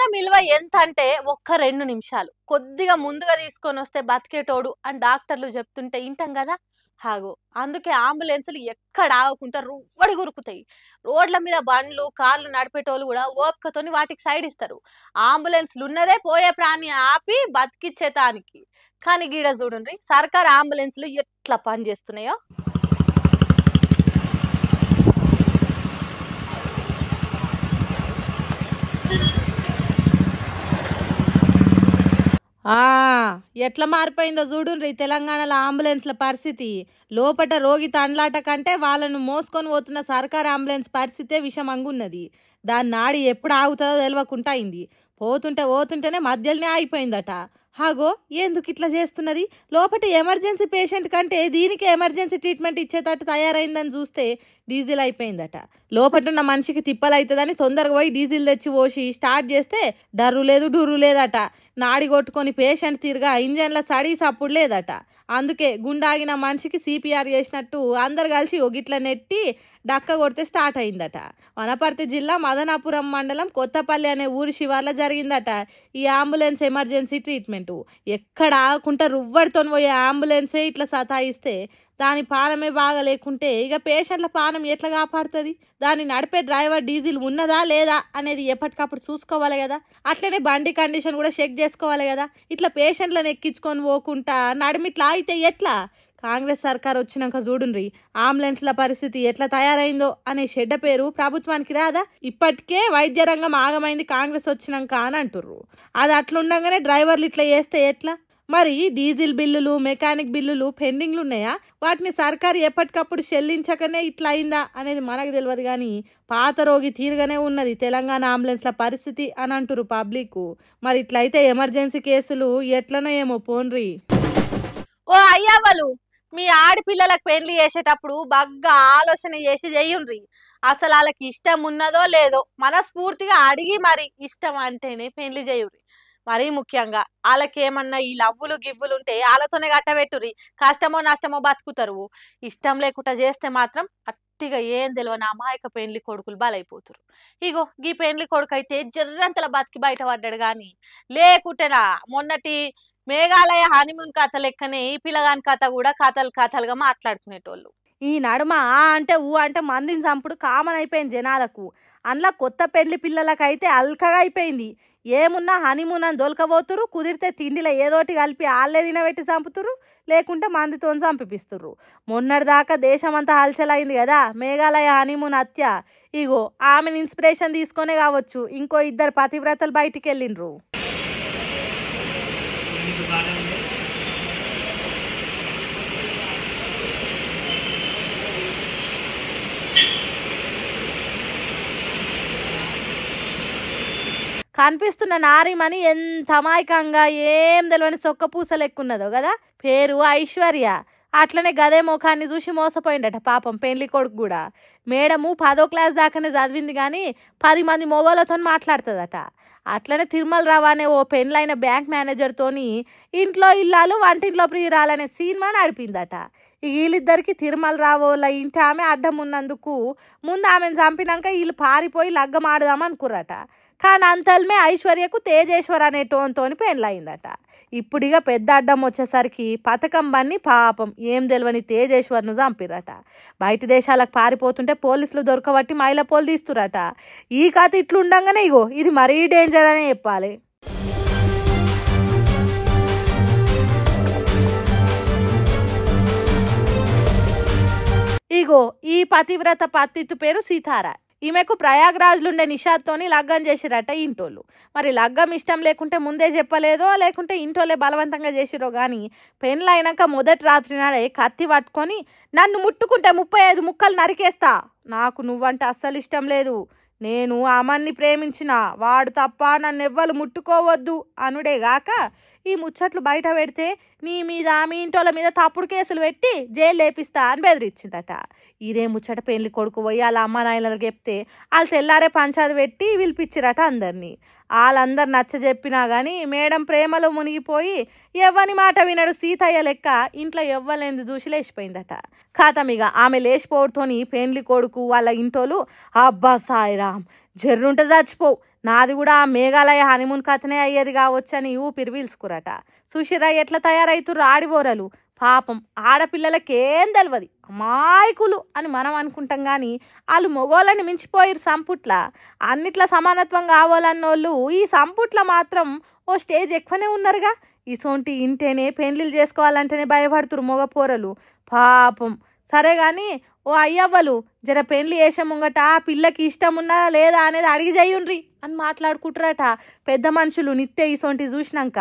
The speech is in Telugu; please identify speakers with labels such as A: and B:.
A: ప్రాణం విలువ ఎంత అంటే ఒక్క 2 నిమిషాలు కొద్దిగా ముందుగా తీసుకొని వస్తే బతికేటోడు అని డాక్టర్లు చెప్తుంటే వింటాం కదా. హాగో అందుకే అంబులెన్సులు ఎక్కడ ఆగకుండా రువ్వడి గురుకుతాయి. రోడ్ల మీద బండ్లు కార్లు నడిపేటోళ్ళు కూడా ఓపికతోని వాటికి సైడ్ ఇస్తారు. అంబులెన్స్లు ఉన్నదే పోయే ప్రాణి ఆపి బతికిచ్చేతానికి. కానీ గీడ చూడండి సర్కార్ అంబులెన్స్లు ఎట్లా పని చేస్తున్నాయో. ఎట్లా మారిపోయిందో చూడుండ్రి తెలంగాణలో అంబులెన్స్ల పరిస్థితి. లోపట రోగి తండ్లాట కంటే వాళ్ళను మోసుకొని పోతున్న సర్కార్ అంబులెన్స్ పరిస్థితే విషమంగున్నది. దాని నాడి ఎప్పుడు ఆగుతుందో తెలియకుండా అయింది. పోతుంటేనే మధ్యలోనే ఆగిపోయిందట. హాగో ఎందుకు ఇట్లా చేస్తున్నది? లోపల ఎమర్జెన్సీ పేషెంట్ కంటే దీనికి ఎమర్జెన్సీ ట్రీట్మెంట్ ఇచ్చేటట్టు తయారైందని చూస్తే డీజిల్ అయిపోయిందట. లోపటున్న మనిషికి తిప్పలు అవుతుందని తొందరగా పోయి డీజిల్ తెచ్చి పోసి స్టార్ట్ చేస్తే డర్రు లేదు డూరు లేదట. నాడి కొట్టుకొని పేషెంట్ తిరగా ఇంజన్ల సడీ సప్పుడు లేదట. అందుకే గుండాగిన మనిషికి సిపిఆర్ చేసినట్టు అందరు కలిసి ఒగిట్ల నెట్టి డక్క కొడితే స్టార్ట్ అయిందట. వనపర్తి జిల్లా మదనాపురం మండలం కొత్తపల్లి అనే ఊరి శివార్లో జరిగిందట ఈ అంబులెన్స్ ఎమర్జెన్సీ ట్రీట్మెంటు. ఎక్కడ ఆగకుండా రువ్వడితో పోయే అంబులెన్సే ఇట్లా సతాయిస్తే దాని పానమే బాగా లేకుంటే ఇక పేషెంట్ల పానం ఎట్లా కాపాడుతుంది? దాన్ని నడిపే డ్రైవర్ డీజిల్ ఉన్నదా లేదా అనేది ఎప్పటికప్పుడు చూసుకోవాలి కదా. అట్లనే బండి కండిషన్ కూడా చెక్ చేసుకోవాలి కదా. ఇట్లా పేషెంట్లను ఎక్కించుకొని పోకుండా నడిమిట్లా అయితే ఎట్లా? కాంగ్రెస్ సర్కార్ వచ్చినాక చూడుండ్రి అంబులెన్స్ల పరిస్థితి ఎట్లా తయారైందో అనే చెడ్డ పేరు ప్రభుత్వానికి రాదా? ఇప్పటికే వైద్య రంగం ఆగమైంది కాంగ్రెస్ వచ్చినాక అని అంటుర్రు. అది అట్లుండగానే డ్రైవర్లు ఇట్లా చేస్తే ఎట్లా? మరి డీజిల్ బిల్లులు మెకానిక్ బిల్లులు పెండింగ్లు ఉన్నాయా? వాటిని సర్కారు ఎప్పటికప్పుడు చెల్లించకనే ఇట్లా అయిందా అనేది మనకు తెలియదు. కానీ పాత రోగి తీరుగానే ఉన్నది తెలంగాణ అంబులెన్స్ల పరిస్థితి అని అంటురు పబ్లిక్. మరి ఇట్లయితే ఎమర్జెన్సీ కేసులు ఎట్లనో ఏమో పోన్రి. ఓ అయ్యవ్వలు, మీ ఆడపిల్లలకు పెళ్లి చేసేటప్పుడు బాగా ఆలోచన చేసి చెయ్యుండ్రి. అసలు వాళ్ళకి ఇష్టం ఉన్నదో లేదో మనస్ఫూర్తిగా అడిగి మరి ఇష్టం అంటేనే పెళ్లి చేయుర్రి. మరీ ముఖ్యంగా వాళ్ళకేమన్నా ఈ లవ్వులు గివ్వులు ఉంటే వాళ్ళతోనే గట్టబెట్టుర్రి. కష్టమో నష్టమో బతుకుతారు. ఇష్టం లేకుండా చేస్తే మాత్రం అట్టిగా ఏం తెలియని అమాయక పెండ్లి కొడుకులు బలైపోతారు. ఇగో గీ పెండ్లి కొడుకు అయితే జర్రంతల బతికి బయటపడ్డాడు. కానీ లేకుంటేనా మొన్నటి మేఘాలయ హనీమూన్ కథ లెక్కనే ఈ పిల్లగాని కథ కూడా కథలుగా మాట్లాడుకునేటోళ్ళు. ఈ నడుమ అంటే అంటే మందిని చంపుడు కామన్ అయిపోయింది జనాలకు. అందులో కొత్త పెళ్లి పిల్లలకైతే అల్కగా అయిపోయింది. ఏమున్నా హనీమూన్ అని దొలకబోతురు, కుదిరితే తిండిలో ఏదోటి కలిపి ఆళ్ళే తినబెట్టి చంపుతురు, లేకుంటే మందితో చంపిపిస్తుర్రు. మొన్నటిదాకా దేశం అంతా హల్చలైంది కదా మేఘాలయ హనీమూన్ హత్య. ఇగో ఆమెను ఇన్స్పిరేషన్ తీసుకొనే కావచ్చు ఇంకో 2 పతివ్రతలు బయటికి వెళ్ళిండ్రు. కనిపిస్తున్న నారిమని ఎంత అమాయకంగా ఏం తెలియని సొక్క పూసలు ఎక్కున్నదో కదా. పేరు ఐశ్వర్య. అట్లనే గదే ముఖాన్ని చూసి మోసపోయిందట పాపం పెళ్లి కొడుకు కూడా. మేడము 10వ క్లాస్ దాకానే చదివింది కానీ 10 మంది మొగోళ్ళతో మాట్లాడుతుందట. అట్లనే తిరుమల రావు అనే ఓ పెళ్ళైన బ్యాంక్ మేనేజర్తోని ఇంట్లో ఇల్లాలు వంటింట్లో ప్రియురాలనే సినిమా నడిపిందట. వీళ్ళిద్దరికి తిరుమల రావు వాళ్ళ ఇంటి ఆమె అడ్డం ఉన్నందుకు ముందు ఆమెను చంపినాక వీళ్ళు పారిపోయి లగ్గం ఆడదాం అనుకుర్రట. కానీ అంతల్మే ఐశ్వర్యకు తేజేశ్వర్ అనే టోన్తోని పెళ్ళయిందట. ఇప్పుడిగా పెద్ద అడ్డం వచ్చేసరికి పథకం బన్ని పాపం ఏం తెలియని తేజేశ్వర్ను చంపిరట. బయట దేశాలకు పారిపోతుంటే పోలీసులు దొరకబట్టి మైలపోలు తీస్తురట. ఈ కథ ఇట్లుండగానే ఇగో ఇది మరీ డేంజర్ అనే చెప్పాలి. ఇగో ఈ పతివ్రత పత్తిత్తు పేరు సీతారా. ఈమెకు ప్రయాగ్రాజ్లుండే నిషాద్తోని లగ్గం చేసిరట ఇంటోళ్ళు. మరి లగ్గం ఇష్టం లేకుంటే ముందే చెప్పలేదో లేకుంటే ఇంటోళ్ళే బలవంతంగా చేసిరో కానీ పెళ్ళైనాక మొదటి రాత్రి నాడే కత్తి పట్టుకొని నన్ను ముట్టుకుంటే 35 ముక్కలు నరికేస్తా, నాకు నువ్వంటే అస్సలు ఇష్టం లేదు, నేను అమన్ని ప్రేమించిన, వాడు తప్ప నన్ను ఎవ్వరు ముట్టుకోవద్దు అనుడేగాక ఈ ముచ్చట్లు బయట పెడితే నీ మీద మీ ఇంటోళ్ళ మీద తప్పుడు కేసులు పెట్టి జైలు లేపిస్తా అని బెదిరించిందట. ఇదే ముచ్చట పెళ్లి కొడుకు పోయి వాళ్ళ అమ్మ నాయనలకు చెప్తే వాళ్ళు తెల్లారే పంచాది పెట్టి పిలిపించిరట అందరినీ. వాళ్ళందరు నచ్చ చెప్పినా కానీ మేడం ప్రేమలో మునిగిపోయి ఎవ్వని మాట వినడు సీతయ్య లెక్క ఇంట్లో ఎవ్వలేంది చూసి లేచిపోయిందట. ఖాతమిగా ఆమె లేచిపోవడంతోని పెళ్లి కొడుకు వాళ్ళ ఇంటోళ్ళు అబ్బా సాయిరామ్ జర్రుంటే చచ్చిపోవు, నాది కూడా ఆ మేఘాలయ హనీమూన్ కథనే అయ్యేది కావచ్చని ఊపిరి పీల్చుకురట. సుషిరా ఎట్లా తయారైతుర్రు ఆడిబోరలు. పాపం ఆడపిల్లలకేం తెలియదు, అమాయకులు అని మనం అనుకుంటాం కానీ వాళ్ళు మొగోళ్ళని మించిపోయిరు సంపుట్ల. అన్నిట్ల సమానత్వం కావాలన్నోళ్ళు ఈ సంపుట్ల మాత్రం ఓ స్టేజ్ ఎక్కువనే ఉన్నారుగా. ఇసోంటి ఇంటేనే పెండ్లిళ్ళు చేసుకోవాలంటేనే భయపడుతురు మగపోరలు పాపం. సరే కానీ ఓ అయ్యవ్వలు జర పెండ్లి వేసే ముంగట పిల్లకి ఇష్టం ఉన్నదా లేదా అనేది అడిగి చెయ్యుండ్రి అని మాట్లాడుకుంటారట పెద్ద మనుషులు నిత్య ఇసోంటి చూసినాక.